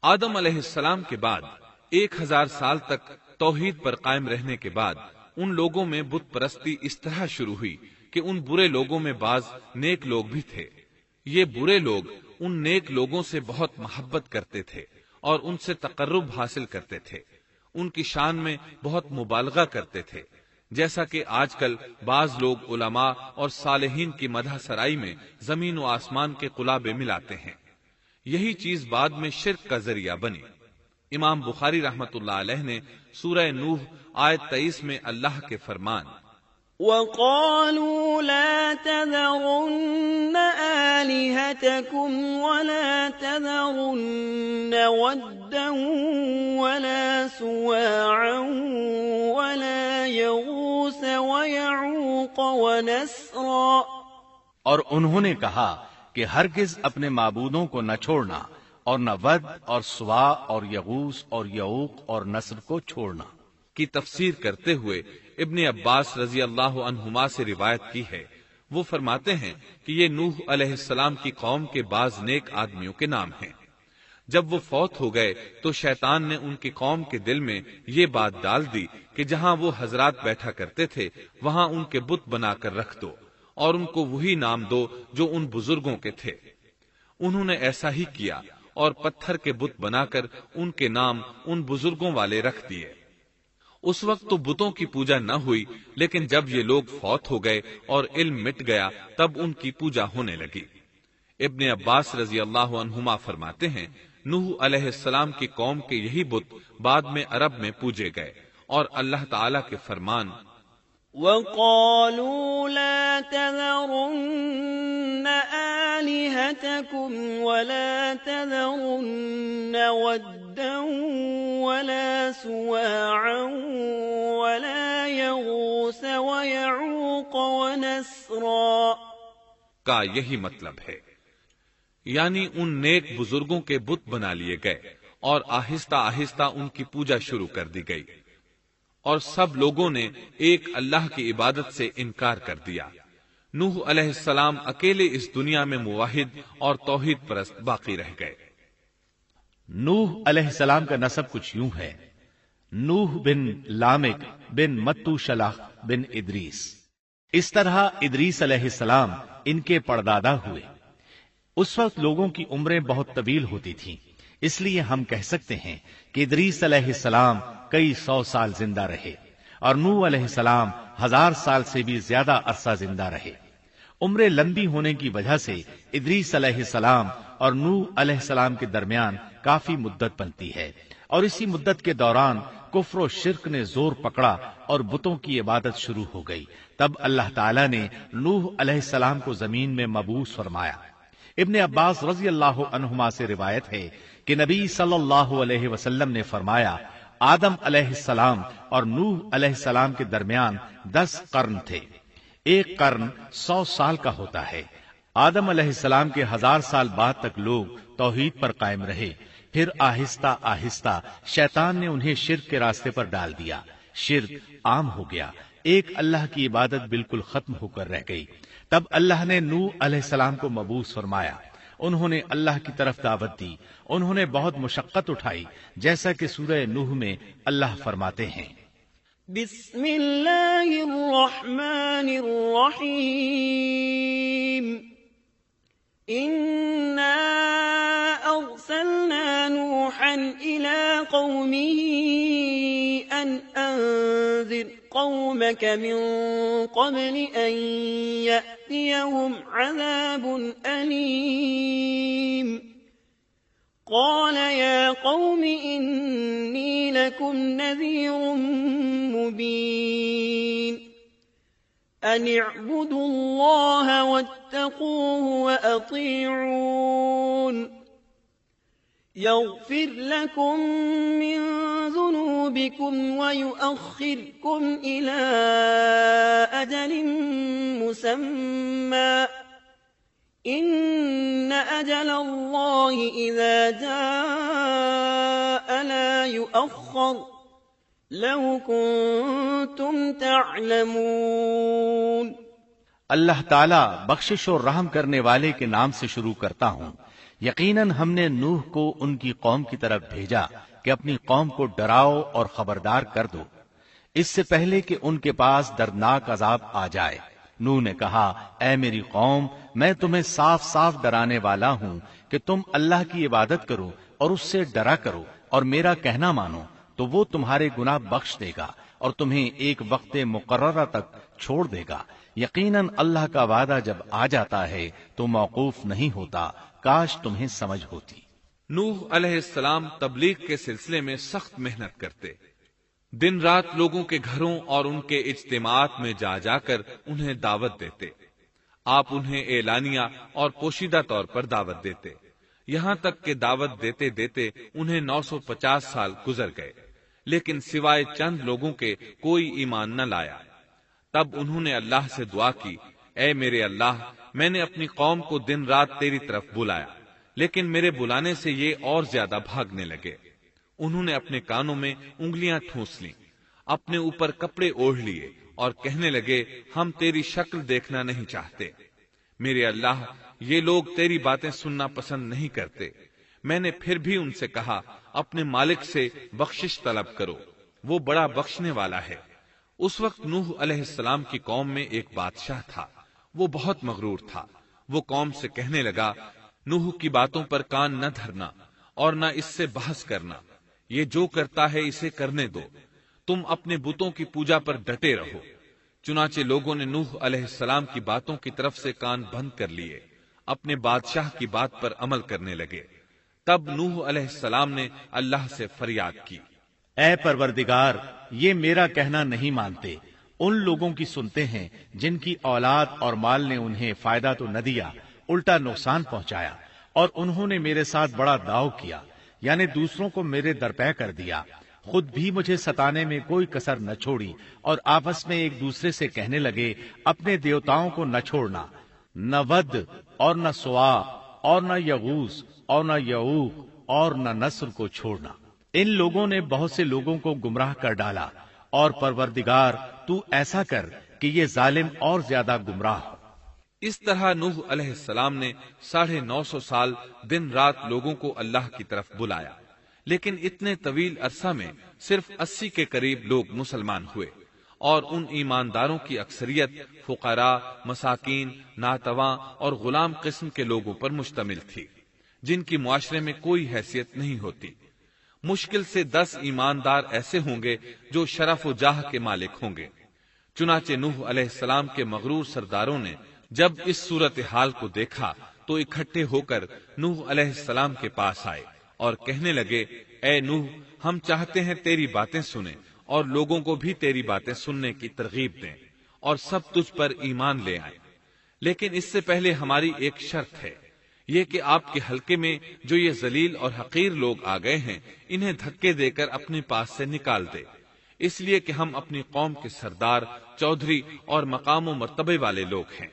آدم علیہ السلام کے بعد 1000 سال تک توحید پر قائم رہنے کے بعد ان لوگوں میں بت پرستی اس طرح شروع ہوئی کہ ان برے لوگوں میں بعض نیک لوگ بھی تھے۔ یہ برے لوگ ان نیک لوگوں سے بہت محبت کرتے تھے اور ان سے تقرب حاصل کرتے تھے، ان کی شان میں بہت مبالغہ کرتے تھے، جیسا کہ آج کل بعض لوگ علماء اور صالحین کی مدح سرائی میں زمین و آسمان کے قلابے ملاتے ہیں۔ یہی چیز بعد میں شرک کا ذریعہ بنی۔ امام بخاری رحمت اللہ علیہ نے سورہ نوح آیت 23 میں اللہ کے فرمان وَقَالُوا لَا تَذَرُنَّ آلِهَتَكُمْ وَلَا تَذَرُنَّ وَدًّا وَلَا سُوَاعًا وَلَا يَغُوثَ وَيَعُوقَ وَنَسْرًا، اور انہوں نے کہا کہ ہرگز اپنے معبودوں کو نہ چھوڑنا اور نہ ود اور سوا اور یغوث اور یعوق اور نصر کو چھوڑنا کی تفسیر کرتے ہوئے ابن عباس رضی اللہ عنہما سے روایت کی ہے۔ وہ فرماتے ہیں کہ یہ نوح علیہ السلام کی قوم کے بعض نیک آدمیوں کے نام ہیں۔ جب وہ فوت ہو گئے تو شیطان نے ان کی قوم کے دل میں یہ بات ڈال دی کہ جہاں وہ حضرات بیٹھا کرتے تھے وہاں ان کے بت بنا کر رکھ دو اور ان کو وہی نام دو جو ان بزرگوں کے تھے۔ انہوں نے ایسا ہی کیا اور پتھر کے بت بنا کر ان کے نام ان بزرگوں والے رکھ دیے۔ اس وقت تو بتوں کی پوجا نہ ہوئی، لیکن جب یہ لوگ فوت ہو گئے اور علم مٹ گیا تب ان کی پوجا ہونے لگی۔ ابن عباس رضی اللہ عنہما فرماتے ہیں نوح علیہ السلام کی قوم کے یہی بت بعد میں عرب میں پوجے گئے، اور اللہ تعالی کے فرمان وَقَالُوا لَا تَذَرُنَّ آلِهَتَكُمْ وَلَا تَذَرُنَّ وَدًّا وَلَا سُوَاعًا وَلَا يَغُوثَ وَيَعُوقَ وَنَسْرًا کا یہی مطلب ہے، یعنی ان نیک بزرگوں کے بت بنا لیے گئے اور آہستہ آہستہ ان کی پوجا شروع کر دی گئی، اور سب لوگوں نے ایک اللہ کی عبادت سے انکار کر دیا۔ نوح علیہ السلام اکیلے اس دنیا میں موحد اور توحید پرست باقی رہ گئے۔ نوح علیہ السلام کا نسب کچھ یوں ہے: نوح بن لامک بن متو شلح بن ادریس۔ اس طرح ادریس علیہ السلام ان کے پردادا ہوئے۔ اس وقت لوگوں کی عمریں بہت طویل ہوتی تھیں، اس لیے ہم کہہ سکتے ہیں کہ ادریس علیہ السلام کئی 100 سال زندہ رہے اور نوح علیہ السلام 1000 سال سے بھی زیادہ عرصہ زندہ رہے۔ عمریں لمبی ہونے کی وجہ سے ادریس علیہ السلام اور نوح علیہ السلام کے درمیان کافی مدت بنتی ہے، اور اسی مدت کے دوران کفر و شرک نے زور پکڑا اور بتوں کی عبادت شروع ہو گئی۔ تب اللہ تعالیٰ نے نوح علیہ السلام کو زمین میں مبعوث فرمایا۔ ابن عباس رضی اللہ عنہما سے روایت ہے کہ نبی صلی اللہ علیہ وسلم نے فرمایا آدم علیہ السلام اور نوح علیہ السلام کے درمیان 10 قرن تھے۔ ایک قرن 100 سال کا ہوتا ہے۔ آدم علیہ السلام کے 1000 سال بعد تک لوگ توحید پر قائم رہے، پھر آہستہ آہستہ شیطان نے انہیں شرک کے راستے پر ڈال دیا۔ شرک عام ہو گیا، ایک اللہ کی عبادت بالکل ختم ہو کر رہ گئی۔ تب اللہ نے نوح علیہ السلام کو مبعوث فرمایا۔ انہوں نے اللہ کی طرف دعوت دی، انہوں نے بہت مشقت اٹھائی، جیسا کہ سورہ نوح میں اللہ فرماتے ہیں بسم اللہ الرحمن الرحیم انا ارسلنا نوحا الى قومه ان انذر قومك من قبل ان يأتيهم عذاب أليم قال يا قوم إني لكم نذير مبين أن اعبدوا الله واتقوه وأطيعون يغفر لكم من ذنوبكم ويؤخركم إلى أجل مسمى إن أجل الله إذا جاء لا يؤخر لو كنتم تعلمون۔ اللہ تعالیٰ بخشش اور رحم کرنے والے کے نام سے شروع کرتا ہوں۔ یقیناً ہم نے نوح کو ان کی قوم کی طرف بھیجا کہ اپنی قوم کو ڈراؤ اور خبردار کر دو، اس سے پہلے کہ ان کے پاس دردناک عذاب آ جائے۔ نوح نے کہا، اے میری قوم، میں تمہیں صاف صاف ڈرانے والا ہوں کہ تم اللہ کی عبادت کرو اور اس سے ڈرا کرو اور میرا کہنا مانو، تو وہ تمہارے گناہ بخش دے گا اور تمہیں ایک وقت مقررہ تک چھوڑ دے گا۔ یقیناً اللہ کا وعدہ جب آ جاتا ہے تو موقوف نہیں ہوتا، کاش تمہیں سمجھ ہوتی۔ نوح علیہ السلام تبلیغ کے سلسلے میں سخت محنت کرتے، دن رات لوگوں کے گھروں اور ان کے اجتماعات میں جا جا کر انہیں دعوت دیتے۔ آپ انہیں اعلانیہ اور پوشیدہ طور پر دعوت دیتے، یہاں تک کہ دعوت دیتے دیتے انہیں 950 سال گزر گئے، لیکن سوائے چند لوگوں کے کوئی ایمان نہ لایا۔ تب انہوں نے اللہ سے دعا کی، اے میرے اللہ، میں نے اپنی قوم کو دن رات تیری طرف بلایا، لیکن میرے بلانے سے یہ اور زیادہ بھاگنے لگے۔ انہوں نے اپنے کانوں میں انگلیاں ٹھونس لیں، اپنے اوپر کپڑے اوڑھ لیے اور کہنے لگے، ہم تیری شکل دیکھنا نہیں چاہتے۔ میرے اللہ، یہ لوگ تیری باتیں سننا پسند نہیں کرتے۔ میں نے پھر بھی ان سے کہا، اپنے مالک سے بخشش طلب کرو، وہ بڑا بخشنے والا ہے۔ اس وقت نوح علیہ السلام کی قوم میں ایک بادشاہ تھا، وہ بہت مغرور تھا۔ وہ قوم سے کہنے لگا، نوح کی باتوں پر کان نہ دھرنا اور نہ اس سے بحث کرنا، یہ جو کرتا ہے اسے کرنے دو، تم اپنے بتوں کی پوجا پر ڈٹے رہو۔ چنانچہ لوگوں نے نوح علیہ السلام کی باتوں کی طرف سے کان بند کر لیے، اپنے بادشاہ کی بات پر عمل کرنے لگے۔ تب نوح علیہ السلام نے اللہ سے فریاد کی، اے پروردگار، یہ میرا کہنا نہیں مانتے، ان لوگوں کی سنتے ہیں جن کی اولاد اور مال نے انہیں فائدہ تو نہ دیا، الٹا نقصان پہنچایا، اور انہوں نے میرے ساتھ بڑا داؤ کیا، یعنی دوسروں کو میرے درپے کر دیا، خود بھی مجھے ستانے میں کوئی کسر نہ چھوڑی، اور آپس میں ایک دوسرے سے کہنے لگے، اپنے دیوتاؤں کو نہ چھوڑنا، نہ ود اور نہ سوا اور نہ یغوث اور نہ یعوق اور نہ نصر کو چھوڑنا۔ ان لوگوں نے بہت سے لوگوں کو گمراہ کر ڈالا، اور پروردگار تو ایسا کر کہ یہ ظالم اور زیادہ گمراہ ہو۔ اس طرح نوح علیہ السلام نے 950 سال دن رات لوگوں کو اللہ کی طرف بلایا، لیکن اتنے طویل عرصہ میں صرف 80 کے قریب لوگ مسلمان ہوئے، اور ان ایمانداروں کی اکثریت فقراء، مساکین، ناتواں اور غلام قسم کے لوگوں پر مشتمل تھی، جن کی معاشرے میں کوئی حیثیت نہیں ہوتی۔ مشکل سے 10 ایماندار ایسے ہوں گے جو شرف و جاہ کے مالک ہوں گے۔ چنانچہ نوح علیہ السلام کے مغرور سرداروں نے جب اس صورتحال کو دیکھا تو اکٹھے ہو کر نوح علیہ السلام کے پاس آئے اور کہنے لگے، اے نوح، ہم چاہتے ہیں تیری باتیں سنیں اور لوگوں کو بھی تیری باتیں سننے کی ترغیب دیں اور سب تجھ پر ایمان لے آئیں، لیکن اس سے پہلے ہماری ایک شرط ہے، یہ کہ آپ کے حلقے میں جو یہ ذلیل اور حقیر لوگ آ گئے ہیں انہیں دھکے دے کر اپنے پاس سے نکال دے، اس لیے کہ ہم اپنی قوم کے سردار، چودھری اور مقام و مرتبے والے لوگ ہیں،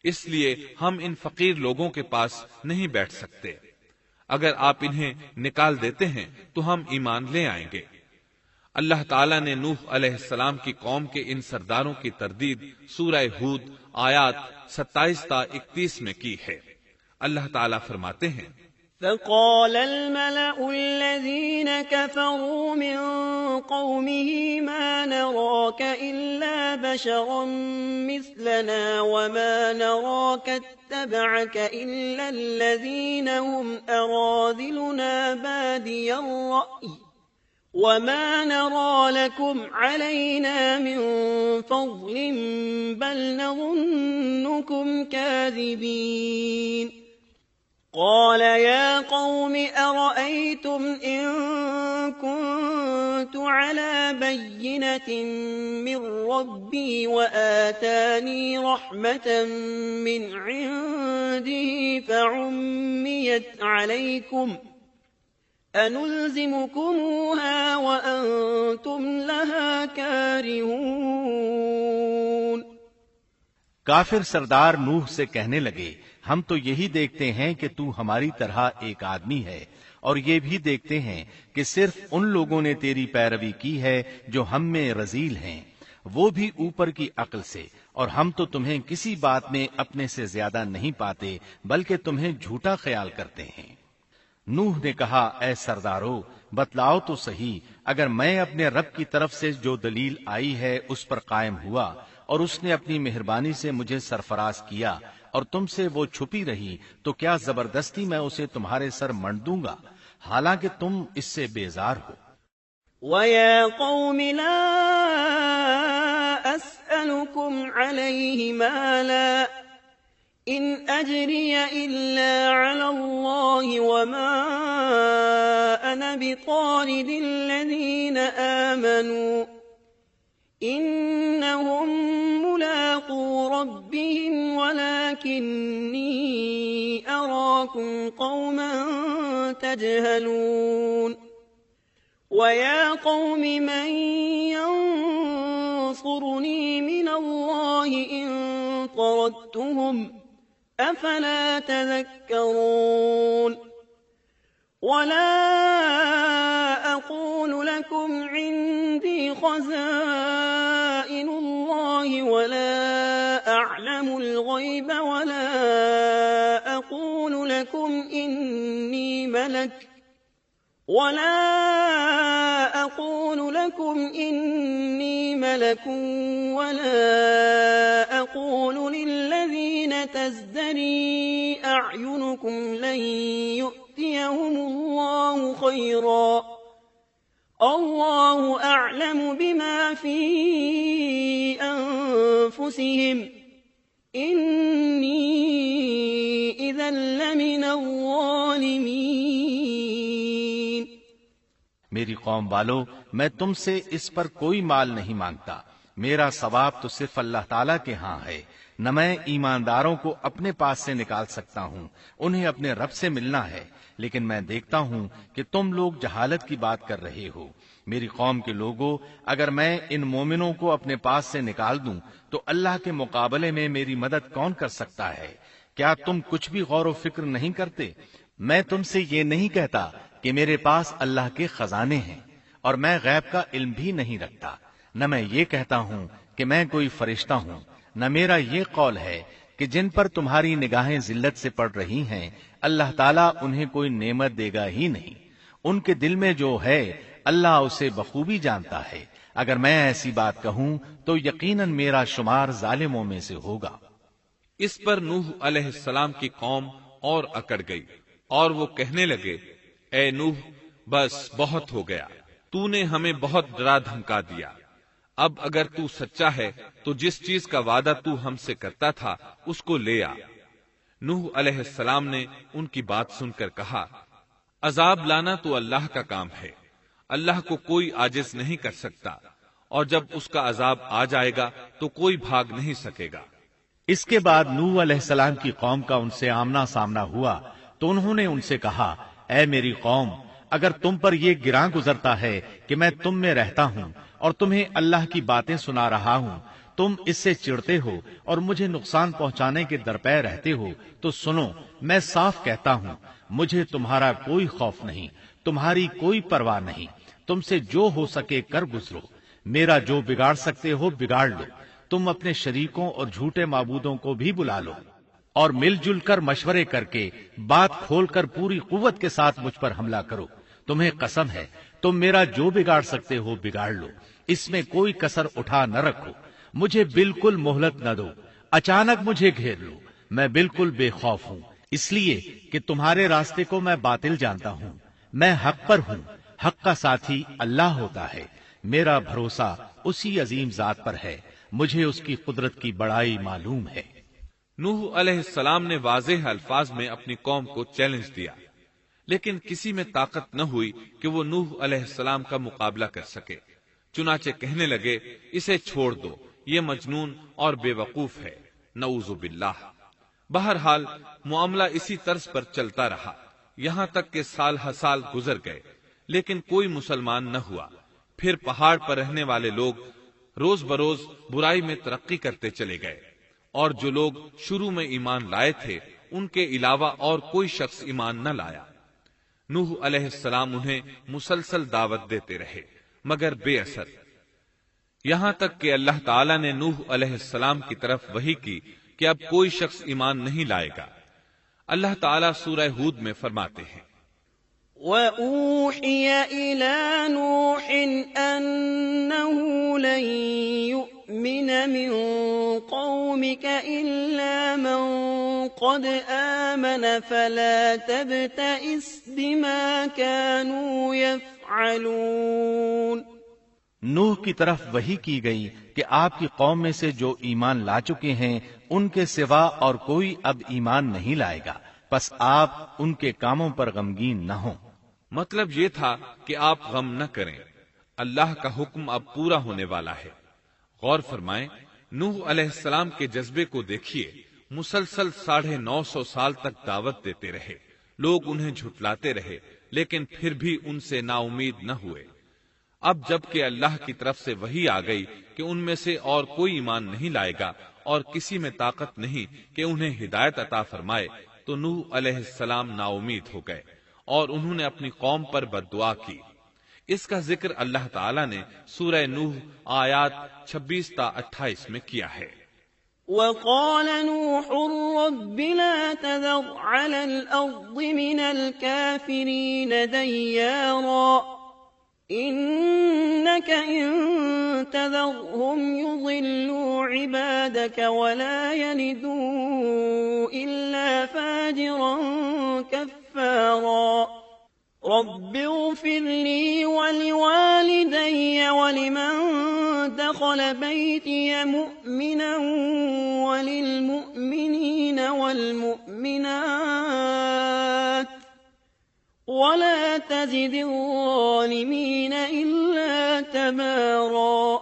اس لیے ہم ان فقیر لوگوں کے پاس نہیں بیٹھ سکتے۔ اگر آپ انہیں نکال دیتے ہیں تو ہم ایمان لے آئیں گے۔ اللہ تعالیٰ نے نوح علیہ السلام کی قوم کے ان سرداروں کی تردید سورہ ہود آیات 27 تا 31 میں کی ہے۔ اللہ تعالیٰ فرماتے ہیں، فقال الملأ الذين كفروا من قومه ما نراك إلا بشرا مثلنا وما نراك اتبعك إلا الذين هم أراذلنا بادي الرأي وما نرى لكم علينا من فضل بل نظنكم كاذبين قال يا قوم أرأيتم إن كنت على بينة من ربي وآتاني رحمة من عنده فعميت عليكم أنلزمكموها وأنتم لها كارهون۔ کافر سردار نوح سے کہنے لگے، ہم تو یہی دیکھتے ہیں کہ تو ہماری طرح ایک آدمی ہے، اور یہ بھی دیکھتے ہیں کہ صرف ان لوگوں نے تیری پیروی کی ہے جو ہم میں رذیل ہیں، وہ بھی اوپر کی عقل سے، اور ہم تو تمہیں کسی بات میں اپنے سے زیادہ نہیں پاتے بلکہ تمہیں جھوٹا خیال کرتے ہیں۔ نوح نے کہا، اے سردارو، بتلاؤ تو صحیح، اگر میں اپنے رب کی طرف سے جو دلیل آئی ہے اس پر قائم ہوا اور اس نے اپنی مہربانی سے مجھے سرفراز کیا اور تم سے وہ چھپی رہی، تو کیا زبردستی میں اسے تمہارے سر منڈ دوں گا، حالانکہ تم اس سے بیزار ہو۔ وَيَا قَوْمِ لَا أَسْأَلُكُمْ عَلَيْهِ مَالًا إِنْ أَجْرِيَ إِلَّا عَلَى اللَّهِ وَمَا أَنَا بِطَارِدِ الَّذِينَ آمَنُوا إِنَّهُمْ مُلَاقُو رَبِّهِمْ وَلَكِنِّي أَرَاكُمْ قَوْمًا تَجْهَلُونَ وَيَا قَوْمِ مَنْ يَنْصُرُنِي مِنَ اللَّهِ إِنْ طَرَدتُّهُمْ أَفَلَا تَذَكَّرُونَ وَلَا أَقُولُ لَكُمْ عِنْدِي خَزَائِنُ اللَّهِ وَلَا أَعْلَمُ الْغَيْبَ وَلَا أَقُولُ لَكُمْ إِنِّي مَلَكٌ وَلَا أَقُولُ لِلَّذِينَ تَزْدَرِي أَعْيُنُكُمْ لَن يُؤْتِيَهُمُ اللَّهُ خَيْرًا اللَّهُ أَعْلَمُ بِمَا فِي أَنفُسِهِمْ إِنِّي إِذًا لَّمِنَ الظَّالِمِينَ۔ میری قوم والو، میں تم سے اس پر کوئی مال نہیں مانگتا، میرا ثواب تو صرف اللہ تعالیٰ کے ہاں ہے، نہ میں ایمانداروں کو اپنے پاس سے نکال سکتا ہوں، انہیں اپنے رب سے ملنا ہے، لیکن میں دیکھتا ہوں کہ تم لوگ جہالت کی بات کر رہے ہو۔ میری قوم کے لوگوں، اگر میں ان مومنوں کو اپنے پاس سے نکال دوں تو اللہ کے مقابلے میں میری مدد کون کر سکتا ہے؟ کیا تم کچھ بھی غور و فکر نہیں کرتے؟ میں تم سے یہ نہیں کہتا کہ میرے پاس اللہ کے خزانے ہیں اور میں غیب کا علم بھی نہیں رکھتا، نہ میں یہ کہتا ہوں کہ میں کوئی فرشتہ ہوں، نہ میرا یہ قول ہے کہ جن پر تمہاری نگاہیں ذلت سے پڑ رہی ہیں اللہ تعالیٰ انہیں کوئی نعمت دے گا ہی نہیں، ان کے دل میں جو ہے اللہ اسے بخوبی جانتا ہے، اگر میں ایسی بات کہوں تو یقیناً میرا شمار ظالموں میں سے ہوگا۔ اس پر نوح علیہ السلام کی قوم اور اکڑ گئی اور وہ کہنے لگے، اے نوح، بس بہت ہو گیا، تو نے ہمیں بہت ڈرا دھمکا دیا، اب اگر تو سچا ہے تو جس چیز کا وعدہ تو ہم سے کرتا تھا اس کو لے آ۔ نوح علیہ السلام نے ان کی بات سن کر کہا، عذاب لانا تو اللہ کا کام ہے، اللہ کو کوئی عاجز نہیں کر سکتا، اور جب اس کا عذاب آ جائے گا تو کوئی بھاگ نہیں سکے گا۔ اس کے بعد نوح علیہ السلام کی قوم کا ان سے آمنا سامنا ہوا تو انہوں نے ان سے کہا، اے میری قوم، اگر تم پر یہ گراں گزرتا ہے کہ میں تم میں رہتا ہوں اور تمہیں اللہ کی باتیں سنا رہا ہوں، تم اس سے چڑھتے ہو اور مجھے نقصان پہنچانے کے درپے رہتے ہو، تو سنو، میں صاف کہتا ہوں، مجھے تمہارا کوئی خوف نہیں، تمہاری کوئی پرواہ نہیں، تم سے جو ہو سکے کر گزرو، میرا جو بگاڑ سکتے ہو بگاڑ لو، تم اپنے شریکوں اور جھوٹے معبودوں کو بھی بلا لو اور مل جل کر مشورے کر کے بات کھول کر پوری قوت کے ساتھ مجھ پر حملہ کرو، تمہیں قسم ہے تم میرا جو بگاڑ سکتے ہو بگاڑ لو، اس میں کوئی کسر اٹھا نہ رکھو، مجھے بالکل مہلت نہ دو، اچانک مجھے گھیر لو، میں بالکل بے خوف ہوں، اس لیے کہ تمہارے راستے کو میں باطل جانتا ہوں، میں حق پر ہوں، حق کا ساتھی اللہ ہوتا ہے، میرا بھروسہ اسی عظیم ذات پر ہے، مجھے اس کی قدرت کی بڑائی معلوم ہے۔ نوح علیہ السلام نے واضح الفاظ میں اپنی قوم کو چیلنج دیا، لیکن کسی میں طاقت نہ ہوئی کہ وہ نوح علیہ السلام کا مقابلہ کر سکے، چنانچہ کہنے لگے، اسے چھوڑ دو، یہ مجنون اور بے وقوف ہے، نعوذ باللہ۔ بہرحال معاملہ اسی طرز پر چلتا رہا، یہاں تک کہ سال ہر سال گزر گئے، لیکن کوئی مسلمان نہ ہوا۔ پھر پہاڑ پر رہنے والے لوگ روز بروز برائی میں ترقی کرتے چلے گئے، اور جو لوگ شروع میں ایمان لائے تھے ان کے علاوہ اور کوئی شخص ایمان نہ لایا۔ نوح علیہ السلام انہیں مسلسل دعوت دیتے رہے مگر بے اثر۔ یہاں تک کہ اللہ تعالیٰ نے نوح علیہ السلام کی طرف وحی کی کہ اب کوئی شخص ایمان نہیں لائے گا۔ اللہ تعالیٰ سورہ ہود میں فرماتے ہیں، وَأُوحِيَ إِلَى نُوحٍ أَنَّهُ لَن يُؤْمِنَ مِن قَوْمِكَ إِلَّا مَن قَدْ آمَنَ فَلَا تَبْتَئِسْ بِمَا كَانُوا يَفْعَلُونَ۔ نوح کی طرف وحی کی گئی کہ آپ کی قوم میں سے جو ایمان لا چکے ہیں ان کے سوا اور کوئی اب ایمان نہیں لائے گا، پس آپ ان کے کاموں پر غمگین نہ ہوں۔ مطلب یہ تھا کہ آپ غم نہ کریں، اللہ کا حکم اب پورا ہونے والا ہے۔ غور فرمائیں، نوح علیہ السلام کے جذبے کو دیکھیے، مسلسل 950 سال تک دعوت دیتے رہے، لوگ انہیں جھٹلاتے رہے، لیکن پھر بھی ان سے نا امید نہ ہوئے۔ اب جب کہ اللہ کی طرف سے وحی آ گئی کہ ان میں سے اور کوئی ایمان نہیں لائے گا اور کسی میں طاقت نہیں کہ انہیں ہدایت عطا فرمائے، تو نوح علیہ السلام نا امید ہو گئے اور انہوں نے اپنی قوم پر بد دعا کی۔ اس کا ذکر اللہ تعالیٰ نے سورہ نوح آیات 26 تا 28 میں کیا ہے۔ وَقَالَ نُوحٌ رَبِّ لَا تَذَرْ عَلَى الْأَرْضِ مِنَ الْكَافِرِينَ دَيَّارًا إِنَّكَ إِن تَذَرْهُمْ يُضِلُّوا عِبَادَكَ وَلَا يَلِدُوا إِلَّا فَاجِرًا كَفَّارًا رَبِّ اغْفِرْ لِي وَلِوَالِدَيَّ وَلِمَن دَخَلَ بَيْتِيَ مُؤْمِنًا وَلِلْمُؤْمِنِينَ وَالْمُؤْمِنَاتِ وَلَا تَزِدِ الظَّالِمِينَ إِلَّا تَبَارًا۔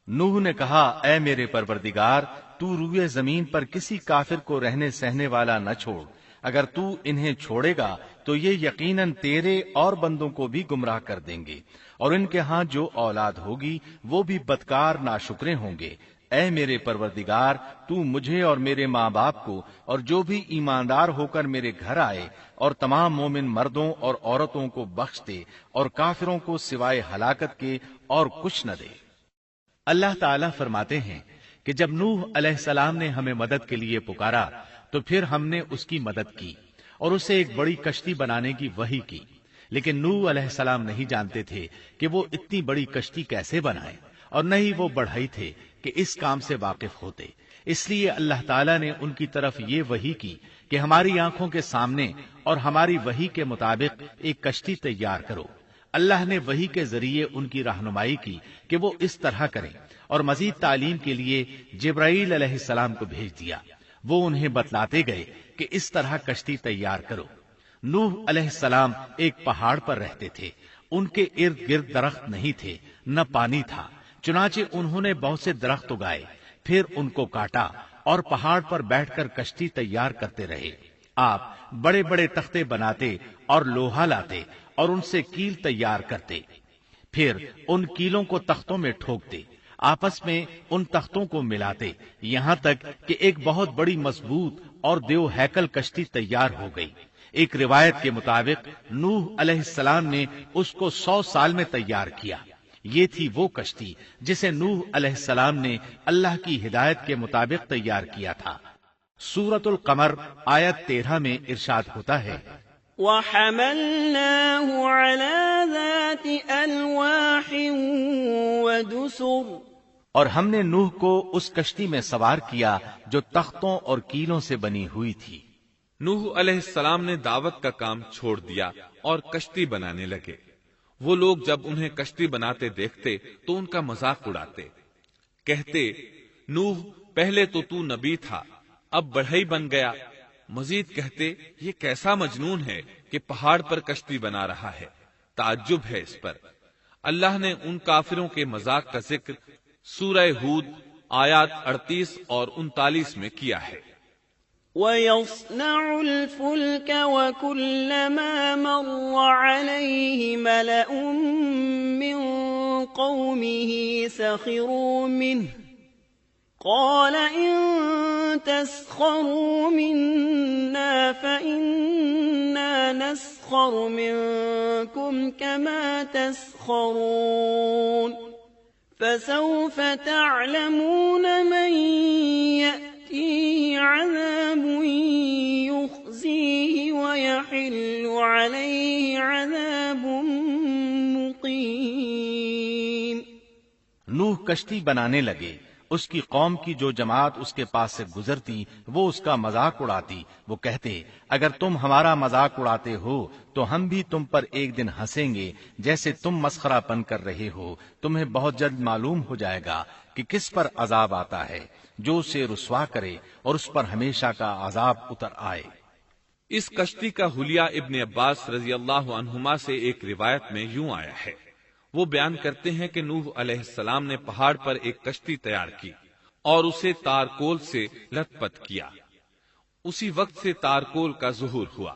نوح نے کہا، اے میرے پروردگار، تو روئے زمین پر کسی کافر کو رہنے سہنے والا نہ چھوڑ۔ اگر تو انہیں چھوڑے گا تو یہ یقیناً تیرے اور بندوں کو بھی گمراہ کر دیں گے، اور ان کے ہاں جو اولاد ہوگی وہ بھی بدکار ناشکرے ہوں گے۔ اے میرے پروردگار، تو مجھے اور میرے ماں باپ کو اور جو بھی ایماندار ہو کر میرے گھر آئے اور تمام مومن مردوں اور عورتوں کو بخش دے، اور کافروں کو سوائے ہلاکت کے اور کچھ نہ دے۔ اللہ تعالیٰ فرماتے ہیں کہ جب نوح علیہ السلام نے ہمیں مدد کے لیے پکارا تو پھر ہم نے اس کی مدد کی اور اسے ایک بڑی کشتی بنانے کی وحی کی، لیکن نوح علیہ السلام نہیں جانتے تھے کہ وہ اتنی بڑی کشتی کیسے بنائے، اور نہ ہی وہ بڑھئی تھے کہ اس کام سے واقف ہوتے۔ اس لیے اللہ تعالیٰ نے ان کی طرف یہ وحی کی کہ ہماری آنکھوں کے سامنے اور ہماری وحی کے مطابق ایک کشتی تیار کرو۔ اللہ نے وحی کے ذریعے ان کی رہنمائی کی کہ وہ اس طرح کریں، اور مزید تعلیم کے لیے جبرائیل علیہ السلام کو بھیج دیا۔ وہ انہیں بتلاتے گئے کہ اس طرح کشتی تیار کرو۔ نوح علیہ السلام ایک پہاڑ پر رہتے تھے، ان کے ارد گرد درخت نہیں تھے، نہ پانی تھا، چنانچہ انہوں نے بہت سے درخت اگائے، پھر ان کو کاٹا اور پہاڑ پر بیٹھ کر کشتی تیار کرتے رہے۔ آپ بڑے بڑے تختے بناتے اور لوہا لاتے اور ان سے کیل تیار کرتے، پھر ان کیلوں کو تختوں میں ٹھوکتے، آپس میں ان تختوں کو ملاتے، یہاں تک کہ ایک بہت بڑی مضبوط اور دیو ہیکل کشتی تیار ہو گئی۔ ایک روایت کے مطابق نوح علیہ السلام نے اس کو 100 سال میں تیار کیا۔ یہ تھی وہ کشتی جسے نوح علیہ السلام نے اللہ کی ہدایت کے مطابق تیار کیا تھا۔ سورۃ القمر آیت 13 میں ارشاد ہوتا ہے، وَحَمَلْنَاهُ عَلَى ذَاتِ أَلْوَاحٍ وَدُسُرٍ، اور ہم نے نوح کو اس کشتی میں سوار کیا جو تختوں اور کیلوں سے بنی ہوئی تھی۔ نوح علیہ السلام نے دعوت کا کام چھوڑ دیا اور کشتی بنانے لگے۔ وہ لوگ جب انہیں کشتی بناتے دیکھتے تو ان کا مذاق اڑاتے، کہتے، نوح پہلے تو نبی تھا، اب بڑھئی بن گیا۔ مزید کہتے، یہ کیسا مجنون ہے کہ پہاڑ پر کشتی بنا رہا ہے، تعجب ہے اس پر۔ اللہ نے ان کافروں کے مذاق کا ذکر سورہ ہود آیات 38 اور 39 میں کیا ہے۔ وَيَصْنَعُ الْفُلْكَ وَكُلَّمَا مَرَّ عَلَيْهِ مَلَأٌ مِّن قَوْمِهِ سَخِرُوا مِنْهُ قَالَ إِن تَسْخَرُوا مِنَّا فَإِنَّا نَسْخَرُ مِنكُمْ كَمَا تَسْخَرُونَ فسوف تعلمون من يأتيه عذاب يخزيه ويحل عليه عذاب مقيم۔ نوح کشتی بنانے لگے، اس کی قوم کی جو جماعت اس کے پاس سے گزرتی وہ اس کا مذاق اڑاتی۔ وہ کہتے اگر تم ہمارا مذاق اڑاتے ہو تو ہم بھی تم پر ایک دن ہنسیں گے جیسے تم مسخرہ پن کر رہے ہو۔ تمہیں بہت جلد معلوم ہو جائے گا کہ کس پر عذاب آتا ہے جو اسے رسوا کرے اور اس پر ہمیشہ کا عذاب اتر آئے۔ اس کشتی کا حلیہ ابن عباس رضی اللہ عنہما سے ایک روایت میں یوں آیا ہے۔ وہ بیان کرتے ہیں کہ نوح علیہ السلام نے پہاڑ پر ایک کشتی تیار کی اور اسے تارکول سے لت پت کیا۔ اسی وقت سے تارکول کا ظہور ہوا۔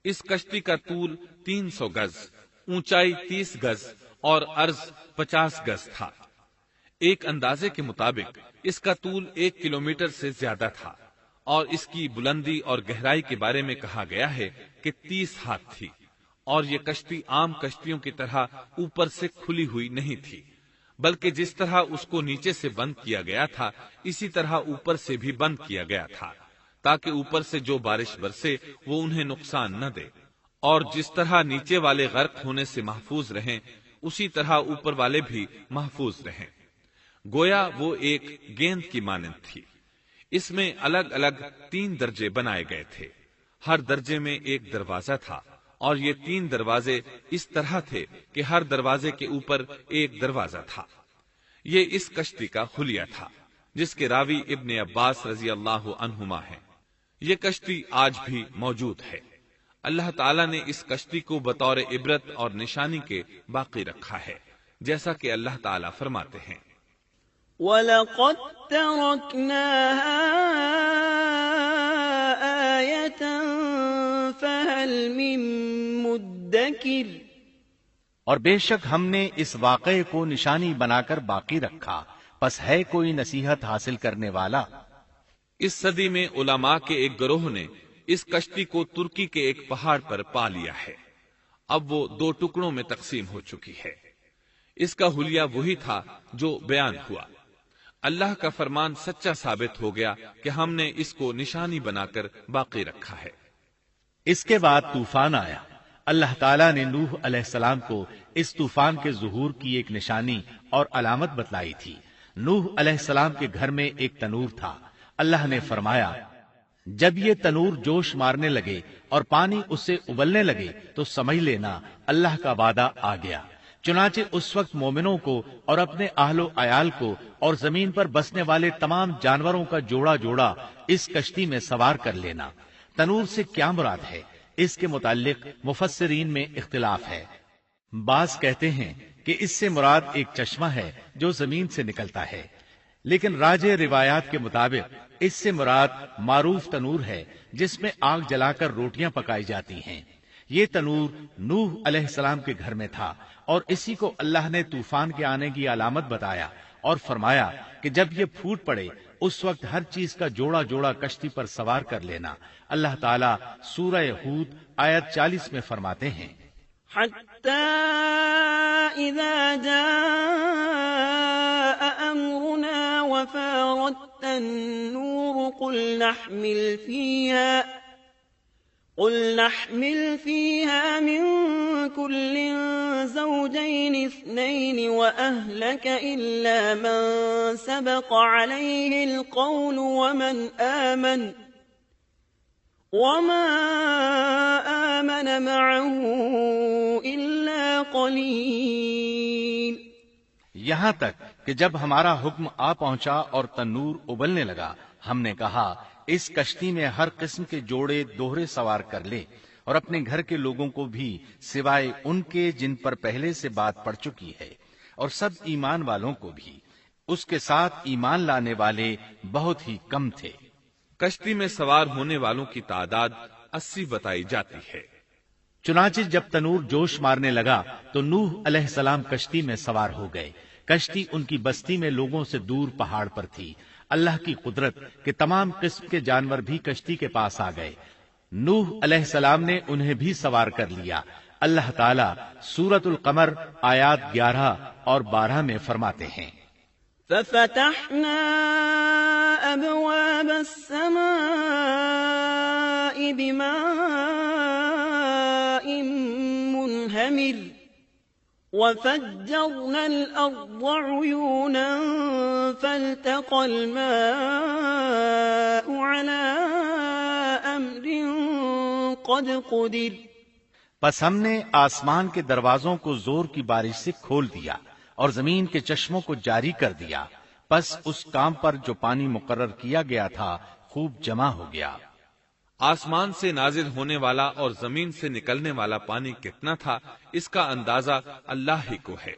اس کشتی کا طول 300 گز، اونچائی 30 گز اور عرض 50 گز تھا۔ ایک اندازے کے مطابق اس کا طول 1 کلومیٹر سے زیادہ تھا اور اس کی بلندی اور گہرائی کے بارے میں کہا گیا ہے کہ 30 ہاتھ تھی، اور یہ کشتی عام کشتیوں کی طرح اوپر سے کھلی ہوئی نہیں تھی، بلکہ جس طرح اس کو نیچے سے بند کیا گیا تھا اسی طرح اوپر سے بھی بند کیا گیا تھا، تاکہ اوپر سے جو بارش برسے وہ انہیں نقصان نہ دے، اور جس طرح نیچے والے غرق ہونے سے محفوظ رہیں اسی طرح اوپر والے بھی محفوظ رہیں۔ گویا وہ ایک گیند کی مانند تھی۔ اس میں الگ الگ 3 درجے بنائے گئے تھے، ہر درجے میں ایک دروازہ تھا، اور یہ 3 دروازے اس طرح تھے کہ ہر دروازے کے اوپر ایک دروازہ تھا۔ یہ اس کشتی کا حلیہ تھا جس کے راوی ابن عباس رضی اللہ عنہما ہیں۔ یہ کشتی آج بھی موجود ہے۔ اللہ تعالیٰ نے اس کشتی کو بطور عبرت اور نشانی کے باقی رکھا ہے، جیسا کہ اللہ تعالیٰ فرماتے ہیں وَلَقَدْ تَرَكْنَاهَا آيَةً فَهَلْ مِن مُدَّكِرٍ، اور بے شک ہم نے اس واقعے کو نشانی بنا کر باقی رکھا، پس ہے کوئی نصیحت حاصل کرنے والا۔ اس صدی میں علماء کے ایک گروہ نے اس کشتی کو ترکی کے ایک پہاڑ پر پا لیا ہے۔ اب وہ 2 ٹکڑوں میں تقسیم ہو چکی ہے۔ اس کا حلیہ وہی تھا جو بیان ہوا۔ اللہ کا فرمان سچا ثابت ہو گیا کہ ہم نے اس کو نشانی بنا کر باقی رکھا ہے۔ اس کے بعد طوفان آیا۔ اللہ تعالیٰ نے نوح علیہ السلام کو اس طوفان کے ظہور کی ایک نشانی اور علامت بتلائی تھی۔ نوح علیہ السلام کے گھر میں ایک تنور تھا۔ اللہ نے فرمایا جب یہ تنور جوش مارنے لگے اور پانی اس سے ابلنے لگے تو سمجھ لینا اللہ کا وعدہ آ گیا۔ چنانچہ اس وقت مومنوں کو اور اپنے اہل و عیال کو اور زمین پر بسنے والے تمام جانوروں کا جوڑا جوڑا اس کشتی میں سوار کر لینا۔ تنور سے کیا مراد ہے، اس کے متعلق مفسرین میں اختلاف ہے۔ بعض کہتے ہیں کہ اس سے مراد ایک چشمہ ہے جو زمین سے نکلتا ہے، لیکن راجح روایات کے مطابق اس سے مراد معروف تنور ہے جس میں آگ جلا کر روٹیاں پکائی جاتی ہیں۔ یہ تنور نوح علیہ السلام کے گھر میں تھا اور اسی کو اللہ نے طوفان کے آنے کی علامت بتایا اور فرمایا کہ جب یہ پھوٹ پڑے اس وقت ہر چیز کا جوڑا جوڑا کشتی پر سوار کر لینا۔ اللہ تعالیٰ سورہ ہود آیت 40 میں فرماتے ہیں حَتَّى إِذَا جَاءَ أَمْرُنَا وَفَارَتِ النُّورُ قُلْ نَحْمِلْ فِيهَا مِن كُلٍّ زَوْجَيْنِ اثْنَيْنِ وَأَهْلَكَ إِلَّا مَن سَبَقَ عَلَيْهِ الْقَوْلُ وَمَا آمَنَ مَعَهُ إِلَّا قَلِيلٌ۔ یہاں تک کہ جب ہمارا حکم آ پہنچا اور تنور ابلنے لگا، ہم نے کہا اس کشتی میں ہر قسم کے جوڑے دوہرے سوار کر لے اور اپنے گھر کے لوگوں کو بھی سوائے ان کے جن پر پہلے سے بات پڑ چکی ہے، اور سب ایمان والوں کو بھی۔ اس کے ساتھ ایمان لانے والے بہت ہی کم تھے۔ کشتی میں سوار ہونے والوں کی تعداد 80 بتائی جاتی ہے۔ چنانچہ جب تنور جوش مارنے لگا تو نوح علیہ السلام کشتی میں سوار ہو گئے۔ کشتی ان کی بستی میں لوگوں سے دور پہاڑ پر تھی۔ اللہ کی قدرت کہ تمام قسم کے جانور بھی کشتی کے پاس آ گئے۔ نوح علیہ السلام نے انہیں بھی سوار کر لیا۔ اللہ تعالیٰ سورۃ القمر آیات 11 اور 12 میں فرماتے ہیں، ففتحنا أبواب السماء بماء منهمر وفجرنا الأرض عيونا فالتقى الماء على أمر قد قدر۔ پس ہم نے آسمان کے دروازوں کو زور کی بارش سے کھول دیا اور زمین کے چشموں کو جاری کر دیا، پس اس کام پر جو پانی مقرر کیا گیا تھا خوب جمع ہو گیا۔ آسمان سے نازل ہونے والا اور زمین سے نکلنے والا پانی کتنا تھا، اس کا اندازہ اللہ ہی کو ہے۔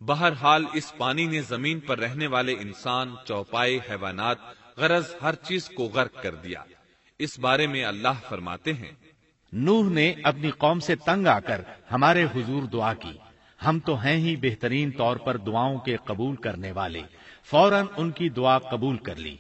بہرحال اس پانی نے زمین پر رہنے والے انسان، چوپائے، حیوانات، غرض ہر چیز کو غرق کر دیا۔ اس بارے میں اللہ فرماتے ہیں، نوح نے اپنی قوم سے تنگ آ کر ہمارے حضور دعا کی، ہم تو ہیں ہی بہترین طور پر دعاؤں کے قبول کرنے والے۔ فوراً ان کی دعا قبول کر لی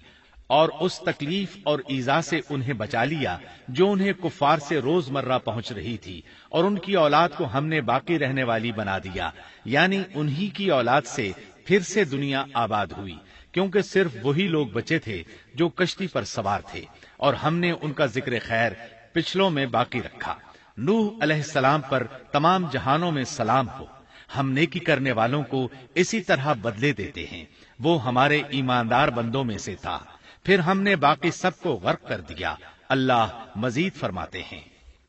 اور اس تکلیف اور ایذا سے انہیں بچا لیا جو انہیں کفار سے روزمرہ پہنچ رہی تھی، اور ان کی اولاد کو ہم نے باقی رہنے والی بنا دیا، یعنی انہی کی اولاد سے پھر سے دنیا آباد ہوئی، کیونکہ صرف وہی لوگ بچے تھے جو کشتی پر سوار تھے، اور ہم نے ان کا ذکر خیر پچھلوں میں باقی رکھا۔ نوح علیہ السلام پر تمام جہانوں میں سلام ہو، ہم نیکی کرنے والوں کو اسی طرح بدلے دیتے ہیں، وہ ہمارے ایماندار بندوں میں سے تھا، پھر ہم نے باقی سب کو غرق کر دیا۔ اللہ مزید فرماتے ہیں،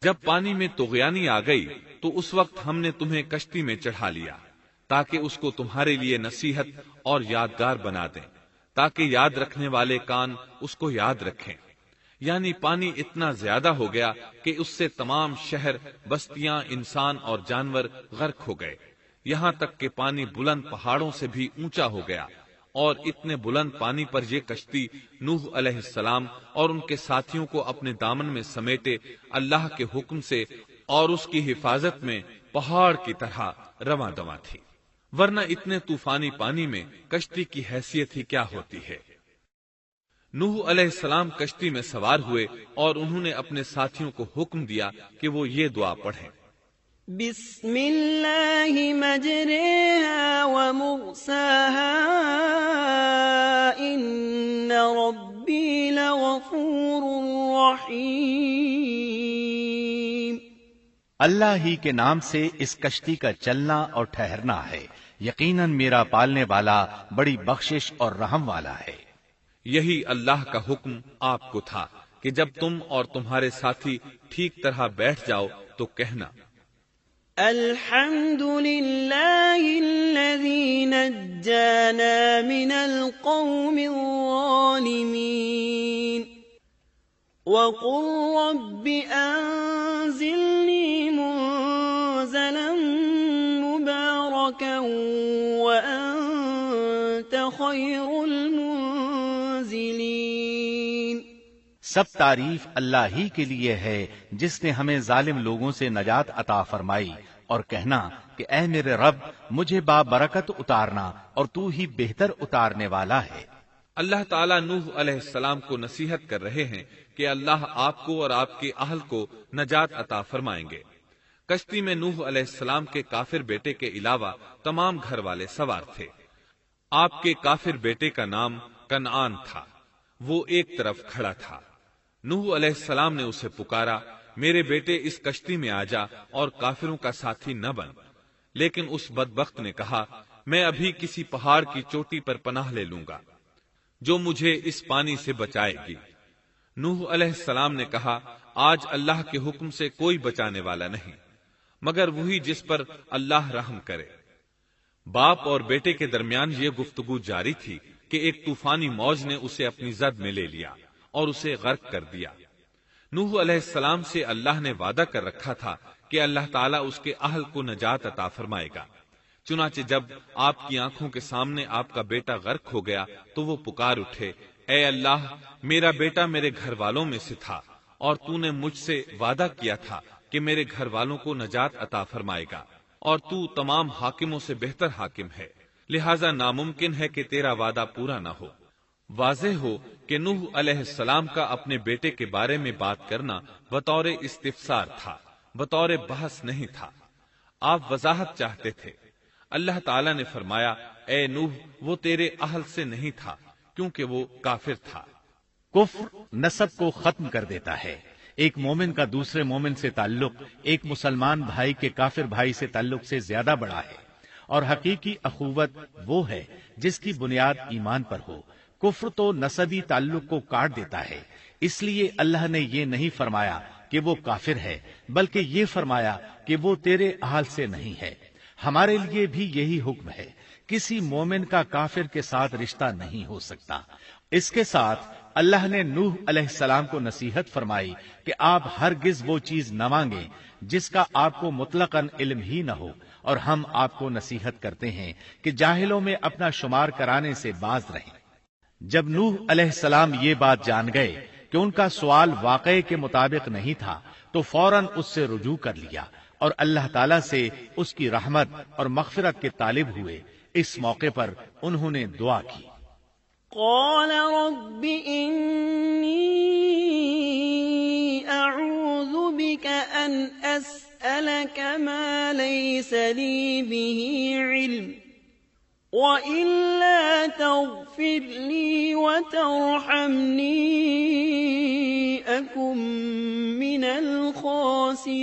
جب پانی میں طغیانی آ گئی تو اس وقت ہم نے تمہیں کشتی میں چڑھا لیا تاکہ اس کو تمہارے لیے نصیحت اور یادگار بنا دیں، تاکہ یاد رکھنے والے کان اس کو یاد رکھیں۔ یعنی پانی اتنا زیادہ ہو گیا کہ اس سے تمام شہر، بستیاں، انسان اور جانور غرق ہو گئے، یہاں تک کہ پانی بلند پہاڑوں سے بھی اونچا ہو گیا، اور اتنے بلند پانی پر یہ کشتی نوح علیہ السلام اور ان کے ساتھیوں کو اپنے دامن میں سمیٹے اللہ کے حکم سے اور اس کی حفاظت میں پہاڑ کی طرح رواں دواں تھی، ورنہ اتنے طوفانی پانی میں کشتی کی حیثیت ہی کیا ہوتی ہے۔ نوح علیہ السلام کشتی میں سوار ہوئے اور انہوں نے اپنے ساتھیوں کو حکم دیا کہ وہ یہ دعا پڑھیں، بسم اللہ مجریہا ومرساہا ان ربی لغفور رحیم۔ اللہ ہی کے نام سے اس کشتی کا چلنا اور ٹھہرنا ہے، یقیناً میرا پالنے والا بڑی بخشش اور رحم والا ہے۔ یہی اللہ کا حکم آپ کو تھا کہ جب تم اور تمہارے ساتھی ٹھیک طرح بیٹھ جاؤ تو کہنا، الحمد للہ الذی نجانا من القوم الظالمین وقل رب انزلنی منزلا مبارکا وانت خیر المنزلین۔ سب تعریف اللہ ہی کے لیے ہے جس نے ہمیں ظالم لوگوں سے نجات عطا فرمائی، اور کہنا کہ اے میرے رب مجھے بابرکت اتارنا اور تو ہی بہتر اتارنے والا ہے۔ اللہ تعالیٰ نوح علیہ السلام کو نصیحت کر رہے ہیں کہ اللہ آپ کو اور آپ کے اہل کو نجات عطا فرمائیں گے۔ کشتی میں نوح علیہ السلام کے کافر بیٹے کے علاوہ تمام گھر والے سوار تھے۔ آپ کے کافر بیٹے کا نام کنعان تھا، وہ ایک طرف کھڑا تھا۔ نوح علیہ السلام نے اسے پکارا، میرے بیٹے اس کشتی میں آ جا اور کافروں کا ساتھی نہ بن، لیکن اس بدبخت نے کہا، میں ابھی کسی پہاڑ کی چوٹی پر پناہ لے لوں گا جو مجھے اس پانی سے بچائے گی۔ نوح علیہ السلام نے کہا، آج اللہ کے حکم سے کوئی بچانے والا نہیں مگر وہی جس پر اللہ رحم کرے۔ باپ اور بیٹے کے درمیان یہ گفتگو جاری تھی کہ ایک طوفانی موج نے اسے اپنی زد میں لے لیا اور اسے غرق کر دیا۔ نوح علیہ السلام سے اللہ نے وعدہ کر رکھا تھا کہ اللہ تعالیٰ اس کے اہل کو نجات عطا فرمائے گا۔ چنانچہ جب آپ کی آنکھوں کے سامنے آپ کا بیٹا غرق ہو گیا تو وہ پکار اٹھے، اے اللہ، میرا بیٹا میرے گھر والوں میں سے تھا اور تو نے مجھ سے وعدہ کیا تھا کہ میرے گھر والوں کو نجات عطا فرمائے گا، اور تو تمام حاکموں سے بہتر حاکم ہے، لہذا ناممکن ہے کہ تیرا وعدہ پورا نہ ہو۔ واضح ہو کہ نوح علیہ السلام کا اپنے بیٹے کے بارے میں بات کرنا بطور استفسار تھا، بطور بحث نہیں تھا، آپ وضاحت چاہتے تھے۔ اللہ تعالیٰ نے فرمایا، اے نوح، وہ تیرے اہل سے نہیں تھا کیونکہ وہ کافر تھا۔ کفر نسب کو ختم کر دیتا ہے۔ ایک مومن کا دوسرے مومن سے تعلق ایک مسلمان بھائی کے کافر بھائی سے تعلق سے زیادہ بڑا ہے، اور حقیقی اخوت وہ ہے جس کی بنیاد ایمان پر ہو۔ کفر تو نسبی تعلق کو کاٹ دیتا ہے، اس لیے اللہ نے یہ نہیں فرمایا کہ وہ کافر ہے، بلکہ یہ فرمایا کہ وہ تیرے اہل سے نہیں ہے۔ ہمارے لیے بھی یہی حکم ہے، کسی مومن کا کافر کے ساتھ رشتہ نہیں ہو سکتا۔ اس کے ساتھ اللہ نے نوح علیہ السلام کو نصیحت فرمائی کہ آپ ہرگز وہ چیز نہ مانگیں جس کا آپ کو مطلقاً علم ہی نہ ہو، اور ہم آپ کو نصیحت کرتے ہیں کہ جاہلوں میں اپنا شمار کرانے سے باز رہیں۔ جب نوح علیہ السلام یہ بات جان گئے کہ ان کا سوال واقعے کے مطابق نہیں تھا تو فوراً اس سے رجوع کر لیا اور اللہ تعالیٰ سے اس کی رحمت اور مغفرت کے طالب ہوئے۔ اس موقع پر انہوں نے دعا کی، قال رب إني أعوذ بك أن أسألك ما ليس لي به علم وإلا تغفر لي وترحمني أكن من الخاسرين۔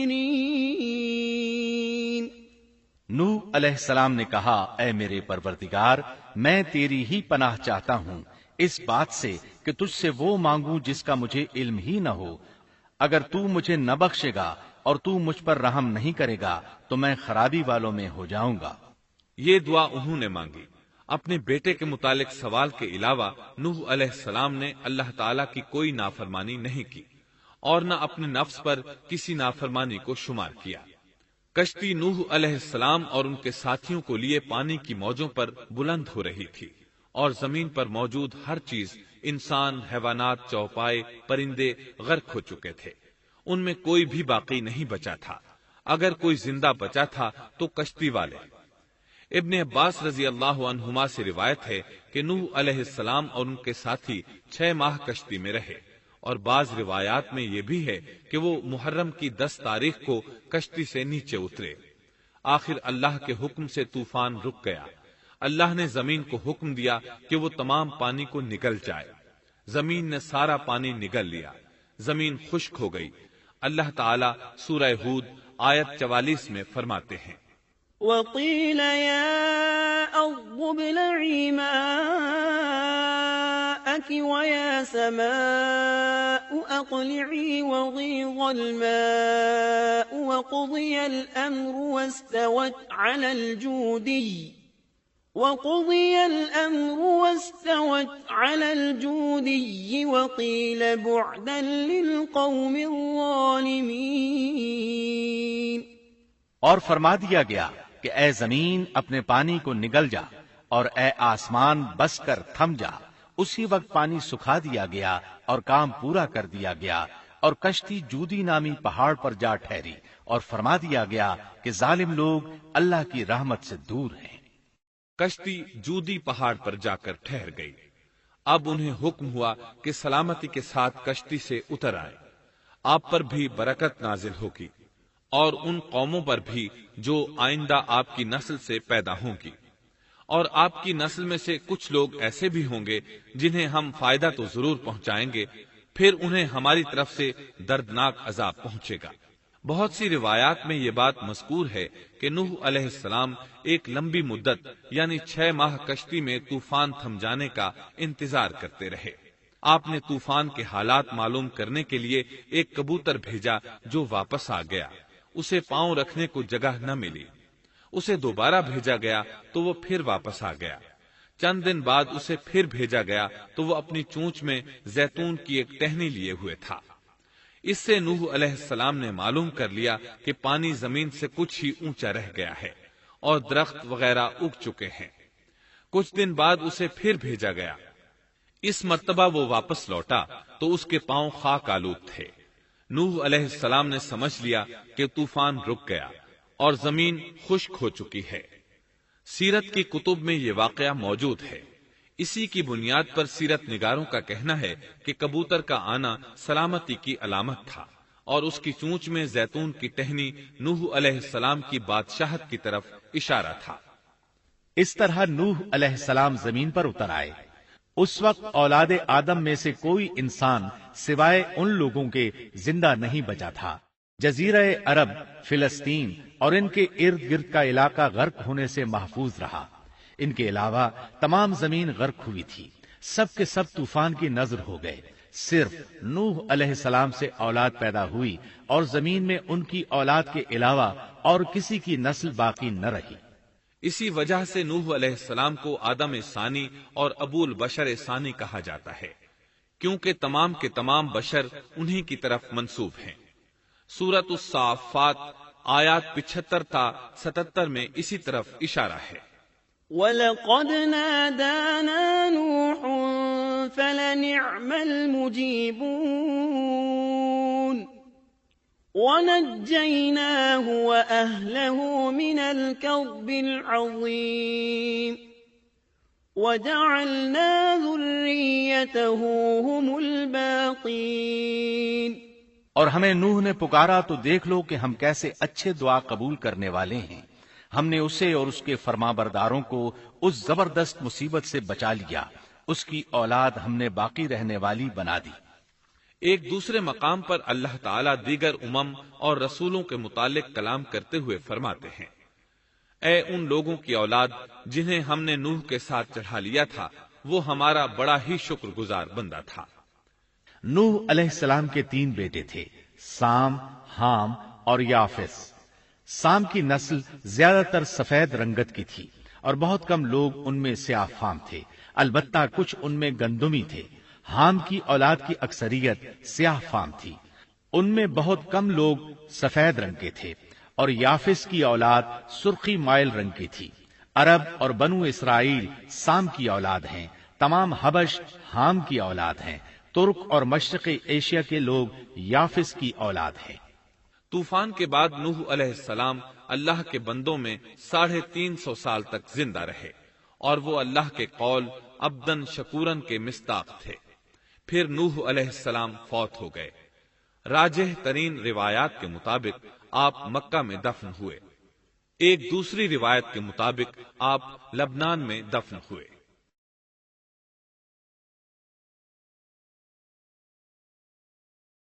نوح علیہ السلام نے کہا، اے میرے پروردگار، میں تیری ہی پناہ چاہتا ہوں اس بات سے کہ تجھ سے وہ مانگوں جس کا مجھے علم ہی نہ ہو۔ اگر تو مجھے نہ بخشے گا اور تو مجھ پر رحم نہیں کرے گا تو میں خرابی والوں میں ہو جاؤں گا۔ یہ دعا انہوں نے مانگی۔ اپنے بیٹے کے متعلق سوال کے علاوہ نوح علیہ السلام نے اللہ تعالیٰ کی کوئی نافرمانی نہیں کی اور نہ اپنے نفس پر کسی نافرمانی کو شمار کیا۔ کشتی نوح علیہ السلام اور ان کے ساتھیوں کو لیے پانی کی موجوں پر بلند ہو رہی تھی، اور زمین پر موجود ہر چیز، انسان، حیوانات، چوپائے، پرندے غرق ہو چکے تھے۔ ان میں کوئی بھی باقی نہیں بچا تھا۔ اگر کوئی زندہ بچا تھا تو کشتی والے۔ ابن عباس رضی اللہ عنہما سے روایت ہے کہ نوح علیہ السلام اور ان کے ساتھی 6 ماہ کشتی میں رہے، اور بعض روایات میں یہ بھی ہے کہ وہ محرم کی 10 تاریخ کو کشتی سے نیچے اترے۔ آخر اللہ کے حکم سے طوفان رک گیا۔ اللہ نے زمین کو حکم دیا کہ وہ تمام پانی کو نگل جائے۔ زمین نے سارا پانی نگل لیا، زمین خشک ہو گئی۔ اللہ تعالیٰ سورہ ہود آیت 44 میں فرماتے ہیں، وقيل يا أرض ابلعي ماءك ويا سماء أقلعي وغيض الماء وقضي الأمر واستوت على الجودي وقيل بعدا للقوم الظالمين۔ اور فرما دیا گیا کہ اے زمین اپنے پانی کو نگل جا، اور اے آسمان بس کر تھم جا۔ اسی وقت پانی سکھا دیا گیا اور کام پورا کر دیا گیا، اور کشتی جودی نامی پہاڑ پر جا ٹھہری، اور فرما دیا گیا کہ ظالم لوگ اللہ کی رحمت سے دور ہیں۔ کشتی جودی پہاڑ پر جا کر ٹھہر گئی۔ اب انہیں حکم ہوا کہ سلامتی کے ساتھ کشتی سے اتر آئے۔ آپ پر بھی برکت نازل ہوگی، اور ان قوموں پر بھی جو آئندہ آپ کی نسل سے پیدا ہوں گی، اور آپ کی نسل میں سے کچھ لوگ ایسے بھی ہوں گے جنہیں ہم فائدہ تو ضرور پہنچائیں گے، پھر انہیں ہماری طرف سے دردناک عذاب پہنچے گا۔ بہت سی روایات میں یہ بات مذکور ہے کہ نوح علیہ السلام ایک لمبی مدت یعنی 6 ماہ کشتی میں طوفان تھم جانے کا انتظار کرتے رہے۔ آپ نے طوفان کے حالات معلوم کرنے کے لیے ایک کبوتر بھیجا جو واپس آ گیا۔ اسے پاؤں رکھنے کو جگہ نہ ملی۔ اسے دوبارہ بھیجا گیا تو وہ پھر واپس آ گیا۔ چند دن بعد اسے پھر بھیجا گیا تو وہ اپنی چونچ میں زیتون کی ایک ٹہنی لیے ہوئے تھا۔ اس سے نوح علیہ السلام نے معلوم کر لیا کہ پانی زمین سے کچھ ہی اونچا رہ گیا ہے اور درخت وغیرہ اگ چکے ہیں۔ کچھ دن بعد اسے پھر بھیجا گیا۔ اس مرتبہ وہ واپس لوٹا تو اس کے پاؤں خاک آلود تھے۔ نوح علیہ السلام نے سمجھ لیا کہ طوفان رک گیا اور زمین خشک ہو چکی ہے۔ سیرت کی کتب میں یہ واقعہ موجود ہے۔ اسی کی بنیاد پر سیرت نگاروں کا کہنا ہے کہ کبوتر کا آنا سلامتی کی علامت تھا، اور اس کی چونچ میں زیتون کی ٹہنی نوح علیہ السلام کی بادشاہت کی طرف اشارہ تھا۔ اس طرح نوح علیہ السلام زمین پر اتر آئے۔ اس وقت اولاد آدم میں سے کوئی انسان سوائے ان لوگوں کے زندہ نہیں بچا تھا۔ جزیرہ عرب، فلسطین اور ان کے ارد گرد کا علاقہ غرق ہونے سے محفوظ رہا۔ ان کے علاوہ تمام زمین غرق ہوئی تھی۔ سب کے سب طوفان کی نذر ہو گئے۔ صرف نوح علیہ السلام سے اولاد پیدا ہوئی اور زمین میں ان کی اولاد کے علاوہ اور کسی کی نسل باقی نہ رہی۔ اسی وجہ سے نوح علیہ السلام کو آدم ثانی اور ابو البشر ثانی کہا جاتا ہے، کیونکہ تمام کے تمام بشر انہی کی طرف منسوب ہیں۔ سورۃ الصافات آیات 75 تا 77 میں اسی طرف اشارہ ہے۔ وَلَقَدْ نَادَانَا نُوحٌ فَلَنِعْمَ الْمُجِيبُونَ وَنَجَّيْنَاهُ وَأَهْلَهُ مِنَ الْكَرْبِ الْعَظِيمِ وَجَعَلْنَا ذُرِّيَّتَهُ هُمُ الْبَاقِينَ۔ اور ہمیں نوح نے پکارا تو دیکھ لو کہ ہم کیسے اچھے دعا قبول کرنے والے ہیں۔ ہم نے اسے اور اس کے فرمانبرداروں کو اس زبردست مصیبت سے بچا لیا۔ اس کی اولاد ہم نے باقی رہنے والی بنا دی۔ ایک دوسرے مقام پر اللہ تعالیٰ دیگر امم اور رسولوں کے متعلق کلام کرتے ہوئے فرماتے ہیں، اے ان لوگوں کی اولاد جنہیں ہم نے نوح کے ساتھ چڑھا لیا تھا، وہ ہمارا بڑا ہی شکر گزار بندہ تھا۔ نوح علیہ السلام کے 3 بیٹے تھے، سام، حام اور یافس۔ سام کی نسل زیادہ تر سفید رنگت کی تھی اور بہت کم لوگ ان میں سیاہ فام تھے، البتہ کچھ ان میں گندمی تھے۔ حام کی اولاد کی اکثریت سیاہ فام تھی، ان میں بہت کم لوگ سفید رنگ کے تھے، اور یافس کی اولاد سرخی مائل رنگ کی تھی۔ عرب اور بنو اسرائیل سام کی اولاد ہیں، تمام حبش حام کی اولاد ہیں، ترک اور مشرقی ایشیا کے لوگ یافس کی اولاد ہیں۔ طوفان کے بعد نوح علیہ السلام اللہ کے بندوں میں 350 سال تک زندہ رہے، اور وہ اللہ کے قول عبدن شکورن کے مصداق تھے۔ پھر نوح علیہ السلام فوت ہو گئے۔ راجح ترین روایات کے مطابق آپ مکہ میں دفن ہوئے۔ ایک دوسری روایت کے مطابق آپ لبنان میں دفن ہوئے۔